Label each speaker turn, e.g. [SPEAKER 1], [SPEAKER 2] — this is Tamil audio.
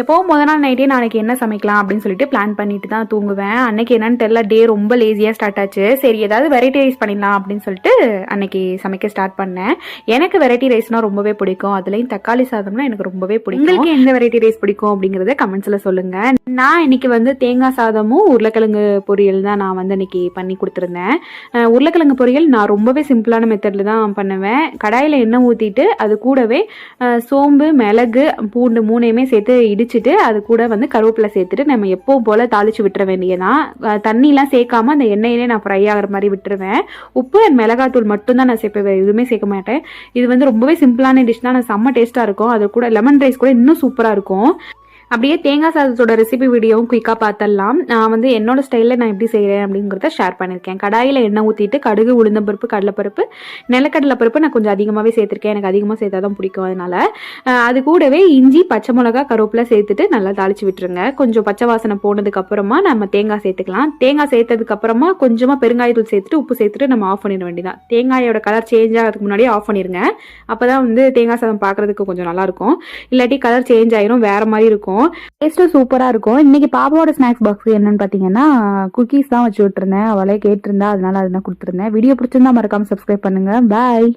[SPEAKER 1] எப்போவும் முத நாள் நைட்டே நாளைக்கு என்ன சமைக்கலாம் அப்படின்னு சொல்லிட்டு பிளான் பண்ணிட்டு தான் தூங்குவேன். அன்னைக்கு என்னன்னு தெரியல, டே ரொம்ப லேசியாக ஸ்டார்ட் ஆச்சு. சரி ஏதாவது வெரைட்டி ரைஸ் பண்ணிடலாம் அப்படின்னு சொல்லிட்டு அன்னைக்கு சமைக்க ஸ்டார்ட் பண்ணேன். எனக்கு வெரைட்டி ரைஸ்னால் ரொம்பவே பிடிக்கும். அதுலேயும் தக்காளி சாதம்னா எனக்கு ரொம்பவே பிடிக்கும். உங்களுக்கு எந்த வெரைட்டி ரைஸ் பிடிக்கும் அப்படிங்கிறத கமெண்ட்ஸில் சொல்லுங்கள். நான் இன்னைக்கு வந்து தேங்காய் சாதமும் உருளைக்கிழங்கு பொரியல் தான் நான் வந்து இன்னைக்கு பண்ணி கொடுத்துருந்தேன். உருளைக்கிழங்கு பொரியல் நான் ரொம்பவே சிம்பிளான மெத்தடில் தான் பண்ணுவேன். கடாயில் எண்ணெய் ஊற்றிட்டு அது கூடவே சோம்பு, மிளகு, பூண்டு மூணையுமே சேர்த்து இடிச்சிட்டு அது கூட வந்து கருவேப்பிலை சேர்த்துட்டு நம்ம எப்பவும் போல் தாளித்து விட்டுற வேண்டியதான். தண்ணிலாம் சேர்க்காம அந்த எண்ணெயிலே நான் ஃப்ரை ஆகிற மாதிரி விட்டுருவேன். உப்பு அண்ட் மிளகாத்தூள் மட்டும்தான் நான் சேர்ப்பேன், எதுவுமே சேர்க்க மாட்டேன். இது வந்து ரொம்பவே சிம்பிளான டிஷ் தான், செம்ம டேஸ்ட்டாக இருக்கும். அது கூட லெமன் ரைஸ் கூட இன்னும் சூப்பராக இருக்கும். அப்படியே தேங்காய் சாதத்தோட ரெசிபி வீடியோவும் குயிக்காக பார்த்துடலாம். நான் வந்து என்னோட ஸ்டைலில் நான் எப்படி செய்கிறேன் அப்படிங்கிறத ஷேர் பண்ணியிருக்கேன். கடாயில் எண்ணெய் ஊற்றிட்டு கடுகு, உளுந்தம்பருப்பு, கடலைப்பருப்பு, நிலக்கடலைப்பருப்பு நான் கொஞ்சம் அதிகமாகவே சேர்த்துருக்கேன். எனக்கு அதிகமாக சேர்த்தா தான் பிடிக்கும். அதனால் அது கூடவே இஞ்சி, பச்சை மிளகா, கருவேப்பிலை சேர்த்துட்டு நல்லா தாளித்து விட்டுருங்க. கொஞ்சம் பச்சை வாசனை போனதுக்கப்புறமா நம்ம தேங்காய் சேர்த்துக்கலாம். தேங்காய் சேர்த்ததுக்கப்புறமா கொஞ்சமாக பெருங்காயத்தூள் சேர்த்துட்டு உப்பு சேர்த்துட்டு நம்ம ஆஃப் பண்ணிட வேண்டியதான். தேங்காயோட கலர் சேஞ்ச் ஆகிறதுக்கு முன்னாடியே ஆஃப் பண்ணிடுங்க. அப்போ தான் வந்து தேங்காய் சாதம் பார்க்குறதுக்கு கொஞ்சம் நல்லாயிருக்கும். இல்லாட்டி கலர் சேஞ்ச் ஆயிரும், வேறு மாதிரி இருக்கும். டேஸ்ட்டும் சூப்பராக இருக்கும். இன்னைக்கு பாப்பாவோட ஸ்நாக்ஸ் பாக்ஸ் என்னன்னு பார்த்தீங்கன்னா குக்கீஸ் தான் வச்சு விட்டுருந்தேன். அவளே கேட்டிருந்தா, அதனால அதெல்லாம் கொடுத்துருந்தேன். வீடியோ பிடிச்சிருந்தா மறக்காம சப்ஸ்கிரைப் பண்ணுங்க. பாய்.